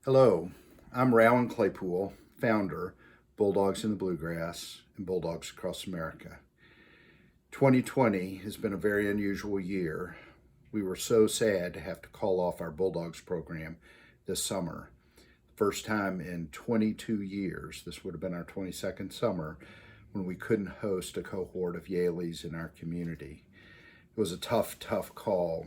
Hello, I'm Rowan Claypool, founder, Bulldogs in the Bluegrass and Bulldogs across America. 2020 has been a very unusual year. We were so sad to have to call off our Bulldogs program this summer. First time in 22 years, this would have been our 22nd summer, when we couldn't host a cohort of Yaleys in our community. It was a tough call.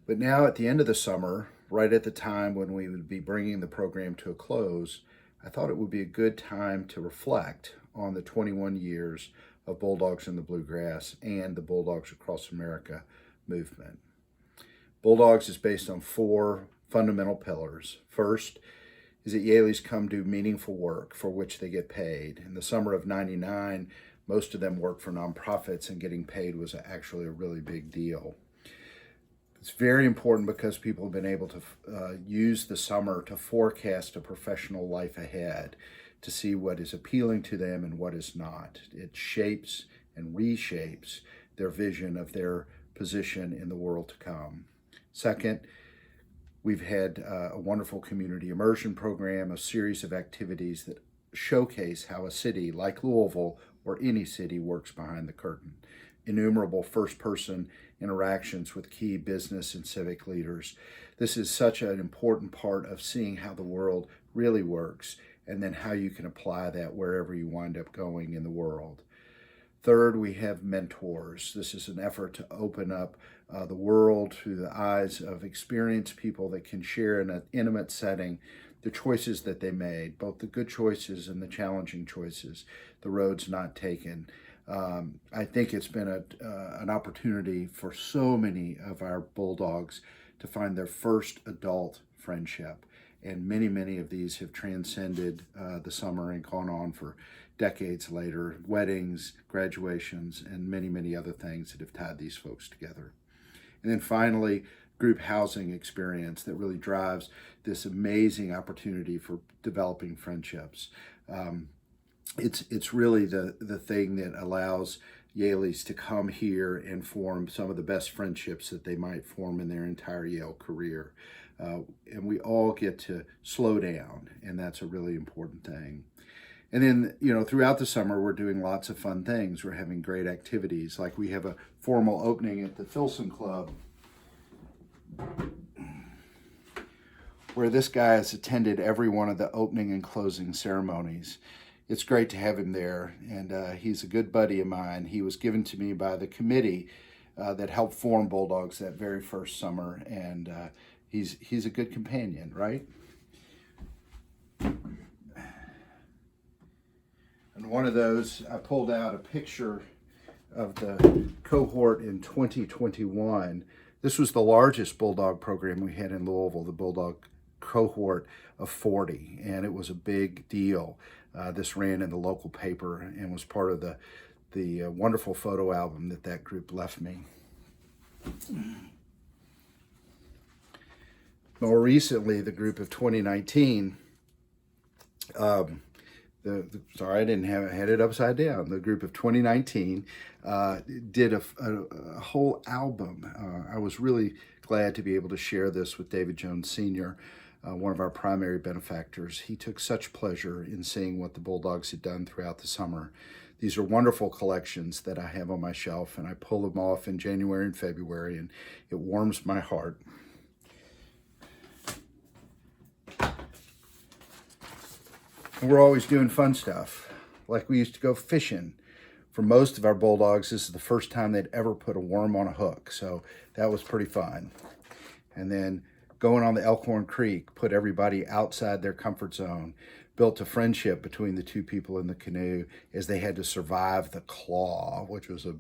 But now at the end of the summer, right at the time when we would be bringing the program to a close, I thought it would be a good time to reflect on the 21 years of Bulldogs in the Bluegrass and the Bulldogs Across America movement. Bulldogs is based on four fundamental pillars. First is that Yaleys come do meaningful work for which they get paid. In the summer of '99, most of them worked for nonprofits, and getting paid was actually a really big deal. It's very important because people have been able to use the summer to forecast a professional life ahead, to see what is appealing to them and what is not. It shapes and reshapes their vision of their position in the world to come. Second, we've had a wonderful community immersion program, a series of activities that showcase how a city like Louisville or any city works behind the curtain. Innumerable first-person interactions with key business and civic leaders. This is such an important part of seeing how the world really works, and then how you can apply that wherever you wind up going in the world. Third, we have mentors. This is an effort to open up the world through the eyes of experienced people that can share in an intimate setting the choices that they made, both the good choices and the challenging choices, the roads not taken. I think it's been an opportunity for so many of our Bulldogs to find their first adult friendship. And many of these have transcended the summer and gone on for decades later, weddings, graduations, and many other things that have tied these folks together. And then finally, group housing experience that really drives this amazing opportunity for developing friendships. It's really the thing that allows Yaleys to come here and form some of the best friendships that they might form in their entire Yale career. And we all get to slow down, and that's a really important thing. And then, throughout the summer, we're doing lots of fun things. We're having great activities, like we have a formal opening at the Filson Club, where this guy has attended every one of the opening and closing ceremonies. It's great to have him there, and he's a good buddy of mine. He was given to me by the committee that helped form Bulldogs that very first summer, and he's a good companion, right? And one of those, I pulled out a picture of the cohort in 2021. This was the largest Bulldog program we had in Louisville, the Bulldog cohort of 40, and it was a big deal. This ran in the local paper and was part of the wonderful photo album that group left me. More recently, the group of 2019, sorry, I didn't have it, had it upside down. The group of 2019 did a whole album. I was really glad to be able to share this with David Jones Sr., one of our primary benefactors. He took such pleasure in seeing what the Bulldogs had done throughout the summer. These are wonderful collections that I have on my shelf, and I pull them off in January and February, and it warms my heart. And we're always doing fun stuff, like we used to go fishing. For most of our Bulldogs, this is the first time they'd ever put a worm on a hook, so that was pretty fun. And then going on the Elkhorn Creek put everybody outside their comfort zone, built a friendship between the two people in the canoe as they had to survive the claw, which was a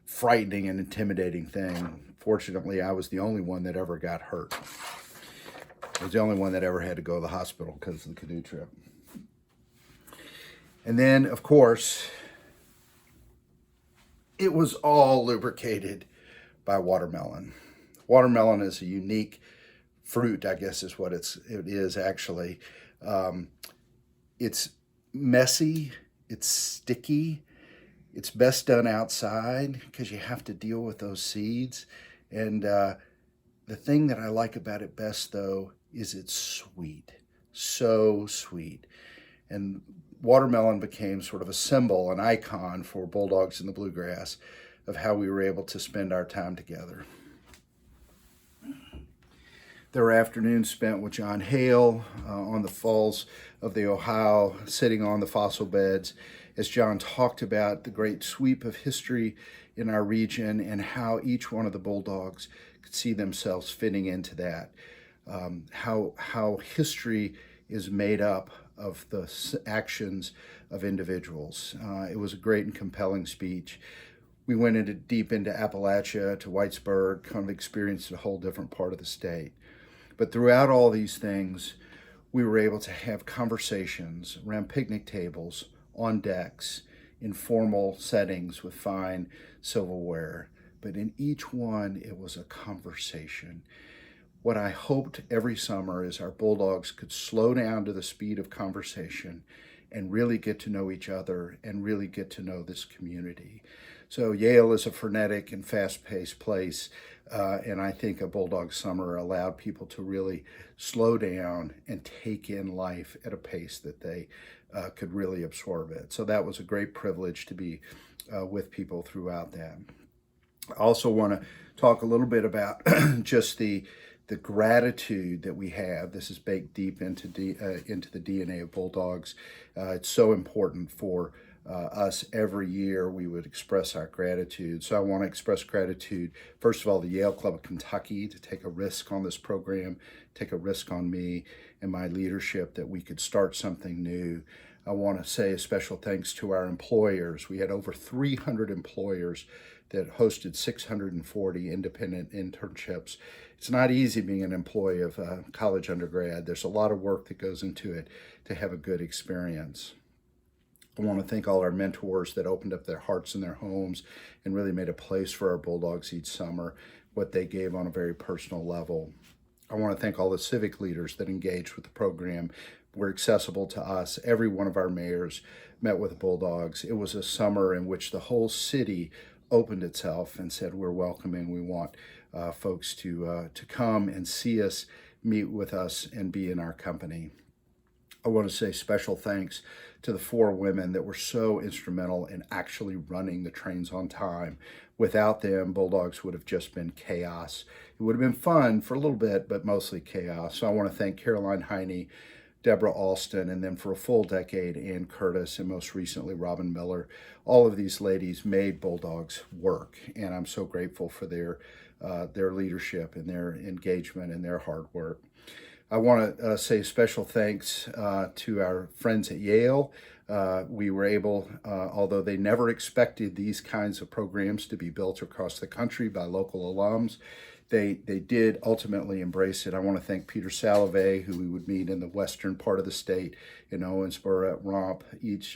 frightening and intimidating thing. Fortunately, I was the only one that ever got hurt. I was the only one that ever had to go to the hospital because of the canoe trip. And then, of course, it was all lubricated by watermelon. Watermelon is a unique fruit, I guess is what it is actually. It's messy, it's sticky, it's best done outside because you have to deal with those seeds. And the thing that I like about it best, though, is it's sweet, so sweet. And watermelon became sort of a symbol, an icon for Bulldogs in the Bluegrass of how we were able to spend our time together. There were afternoons spent with John Hale on the falls of the Ohio, sitting on the fossil beds, as John talked about the great sweep of history in our region and how each one of the Bulldogs could see themselves fitting into that. How history is made up of the actions of individuals. It was a great and compelling speech. We went deep into Appalachia, to Whitesburg, kind of experienced a whole different part of the state. But throughout all these things, we were able to have conversations around picnic tables, on decks, in formal settings with fine silverware. But in each one, it was a conversation. What I hoped every summer is our Bulldogs could slow down to the speed of conversation and really get to know each other and really get to know this community. So Yale is a frenetic and fast-paced place, and I think a Bulldog summer allowed people to really slow down and take in life at a pace that they could really absorb it. So that was a great privilege to be with people throughout that. I also want to talk a little bit about just the gratitude that we have. This is baked deep into the DNA of Bulldogs. It's so important for us every year. We would express our gratitude. So I want to express gratitude, first of all, the Yale Club of Kentucky to take a risk on this program, take a risk on me and my leadership that we could start something new. I want to say a special thanks to our employers. We had over 300 employers that hosted 640 independent internships. It's not easy being an employee of a college undergrad. There's a lot of work that goes into it to have a good experience. I want to thank all our mentors that opened up their hearts and their homes and really made a place for our Bulldogs each summer, what they gave on a very personal level. I want to thank all the civic leaders that engaged with the program, were accessible to us. Every one of our mayors met with the Bulldogs. It was a summer in which the whole city opened itself and said, we're welcoming. We want folks to come and see us, meet with us, and be in our company. I want to say special thanks to the 4 women that were so instrumental in actually running the trains on time. Without them, Bulldogs would have just been chaos. It would have been fun for a little bit, but mostly chaos. So I want to thank Caroline Heine, Deborah Alston, and then for a full decade, Ann Curtis, and most recently, Robin Miller. All of these ladies made Bulldogs work, and I'm so grateful for their leadership and their engagement and their hard work. I want to say special thanks to our friends at Yale. We were able, although they never expected these kinds of programs to be built across the country by local alums, they did ultimately embrace it. I want to thank Peter Salovey, who we would meet in the western part of the state in Owensboro at Romp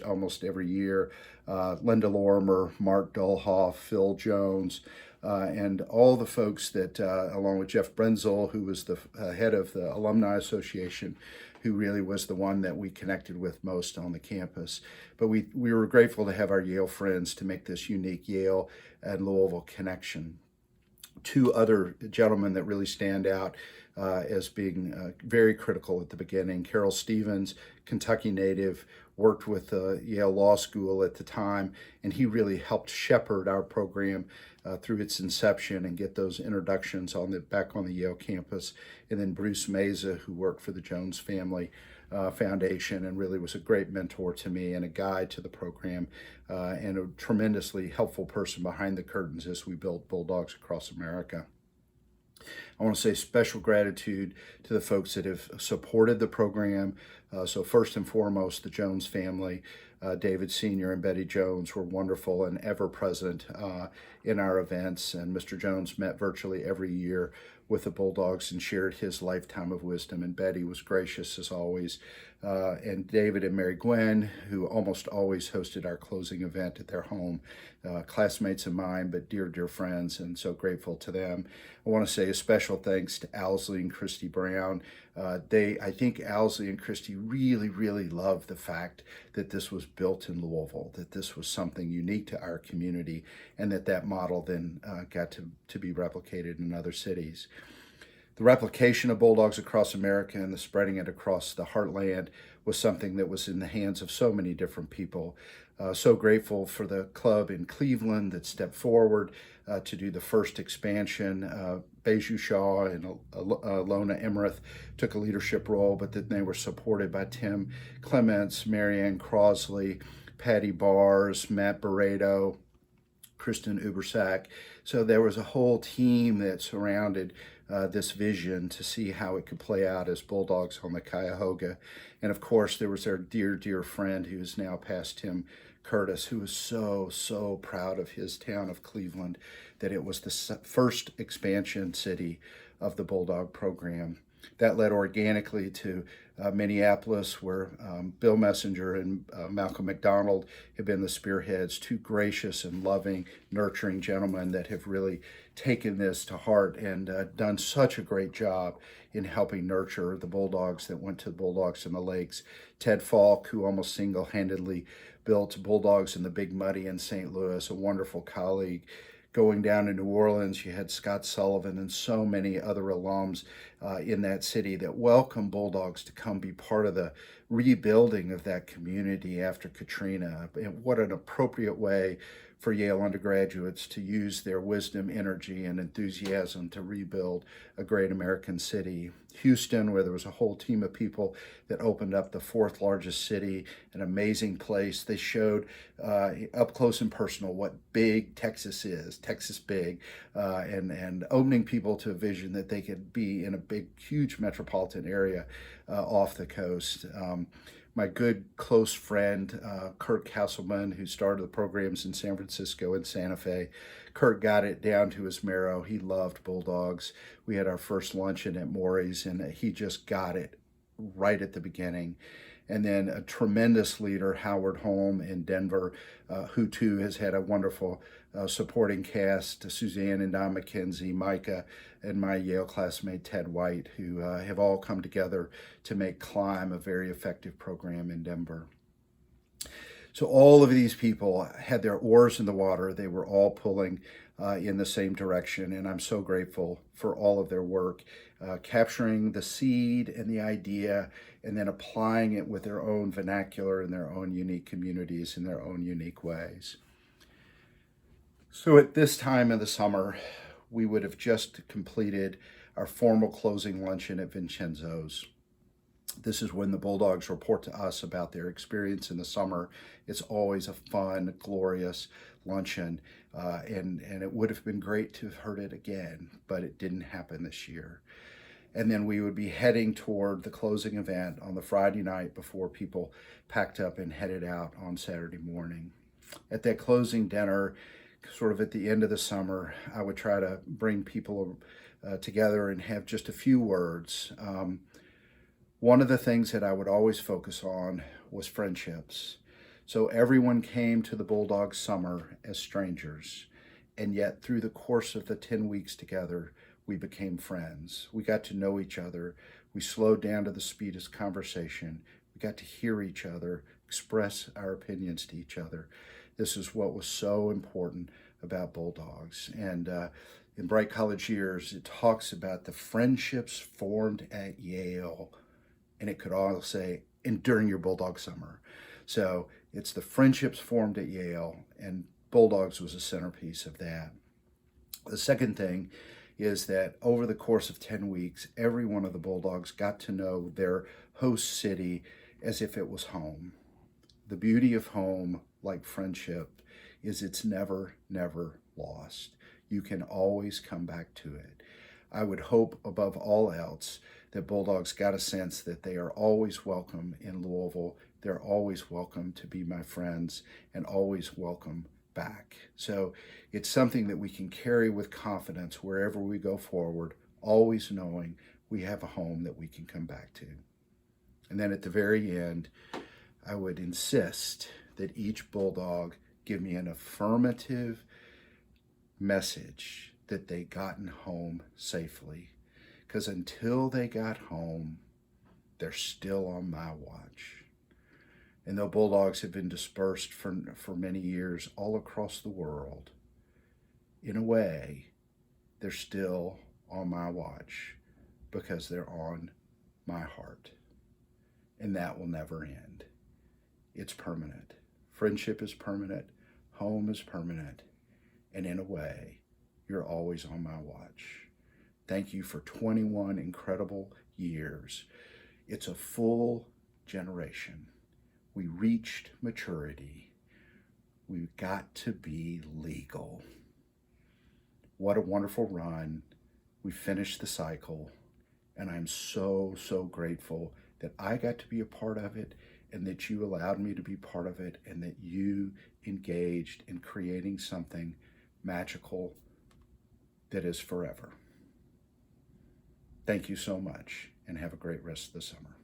almost every year, Linda Lorimer, Mark Dolhoff, Phil Jones, and all the folks that, along with Jeff Brenzel, who was the head of the Alumni Association, who really was the one that we connected with most on the campus. But we were grateful to have our Yale friends to make this unique Yale and Louisville connection. 2 other gentlemen that really stand out as being very critical at the beginning. Carol Stevens, Kentucky native, worked with Yale Law School at the time, and he really helped shepherd our program through its inception and get those introductions back on the Yale campus. And then Bruce Meza, who worked for the Jones Family Foundation and really was a great mentor to me and a guide to the program, and a tremendously helpful person behind the curtains as we built Bulldogs across America. I want to say special gratitude to the folks that have supported the program. So first and foremost, the Jones family. David Sr. and Betty Jones were wonderful and ever present in our events. And Mr. Jones met virtually every year with the Bulldogs and shared his lifetime of wisdom. And Betty was gracious as always. And David and Mary Gwen, who almost always hosted our closing event at their home, classmates of mine, but dear, dear friends, and so grateful to them. I want to say a special thanks to Owsley and Christy Brown. I think Owsley and Christy really, really loved the fact that this was built in Louisville, that this was something unique to our community, and that model then got to be replicated in other cities. The replication of Bulldogs across America and the spreading it across the heartland was something that was in the hands of so many different people. So grateful for the club in Cleveland that stepped forward to do the first expansion. Beju Shaw and Lona Emmerich took a leadership role, but then they were supported by Tim Clements, Marianne Crosley, Patty Bars, Matt Barreto, Kristen Ubersack. So there was a whole team that surrounded this vision to see how it could play out as Bulldogs on the Cuyahoga. And of course, there was our dear, dear friend who is now past Tim Curtis, who was so proud of his town of Cleveland, that it was the first expansion city of the Bulldog program. That led organically to Minneapolis, where Bill Messenger and Malcolm McDonald have been the spearheads, two gracious and loving, nurturing gentlemen that have really taken this to heart and done such a great job in helping nurture the Bulldogs that went to the Bulldogs in the Lakes. Ted Falk, who almost single-handedly built Bulldogs in the Big Muddy in St. Louis, a wonderful colleague. Going down to New Orleans, you had Scott Sullivan and so many other alums in that city that welcomed Bulldogs to come be part of the rebuilding of that community after Katrina. And what an appropriate way for Yale undergraduates to use their wisdom, energy, and enthusiasm to rebuild a great American city. Houston, where there was a whole team of people that opened up the fourth largest city, an amazing place. They showed up close and personal what big Texas is, Texas big, and opening people to a vision that they could be in a big, huge metropolitan area off the coast. My good close friend, Kurt Castleman, who started the programs in San Francisco and Santa Fe. Kurt got it down to his marrow. He loved Bulldogs. We had our first luncheon at Maury's, and he just got it right at the beginning. And then a tremendous leader, Howard Holm in Denver, who too has had a wonderful supporting cast, Suzanne and Don McKenzie, Micah, and my Yale classmate Ted White, who have all come together to make Climb a very effective program in Denver. So all of these people had their oars in the water. They were all pulling in the same direction, and I'm so grateful for all of their work, capturing the seed and the idea and then applying it with their own vernacular in their own unique communities in their own unique ways. So at this time of the summer, we would have just completed our formal closing luncheon at Vincenzo's. This is when the Bulldogs report to us about their experience in the summer. It's always a fun, glorious luncheon, and it would have been great to have heard it again, but it didn't happen this year. And then we would be heading toward the closing event on the Friday night before people packed up and headed out on Saturday morning. At that closing dinner, sort of at the end of the summer, I would try to bring people together and have just a few words. One of the things that I would always focus on was friendships. So everyone came to the Bulldogs summer as strangers, and yet through the course of the 10 weeks together, we became friends. We got to know each other. We slowed down to the speed of conversation. We got to hear each other, express our opinions to each other. This is what was so important about Bulldogs. And in Bright College Years, it talks about the friendships formed at Yale, and it could all say, and during your Bulldog summer. So it's the friendships formed at Yale, and Bulldogs was a centerpiece of that. The second thing is that over the course of 10 weeks, every one of the Bulldogs got to know their host city as if it was home. The beauty of home, like friendship, is it's never lost. You can always come back to it. I would hope above all else that Bulldogs got a sense that they are always welcome in Louisville. They're always welcome to be my friends and always welcome back. So it's something that we can carry with confidence wherever we go forward, always knowing we have a home that we can come back to. And then at the very end, I would insist that each Bulldog give me an affirmative message that they gotten home safely. Because until they got home, they're still on my watch. And though Bulldogs have been dispersed for many years all across the world, in a way, they're still on my watch. because they're on my heart. And that will never end. It's permanent. Friendship is permanent. Home is permanent. And in a way, you're always on my watch. Thank you for 21 incredible years. It's a full generation. We reached maturity. We've got to be legal. What a wonderful run. We finished the cycle, and I'm so, so grateful that I got to be a part of it, and that you allowed me to be part of it, and that you engaged in creating something magical that is forever. Thank you so much, and have a great rest of the summer.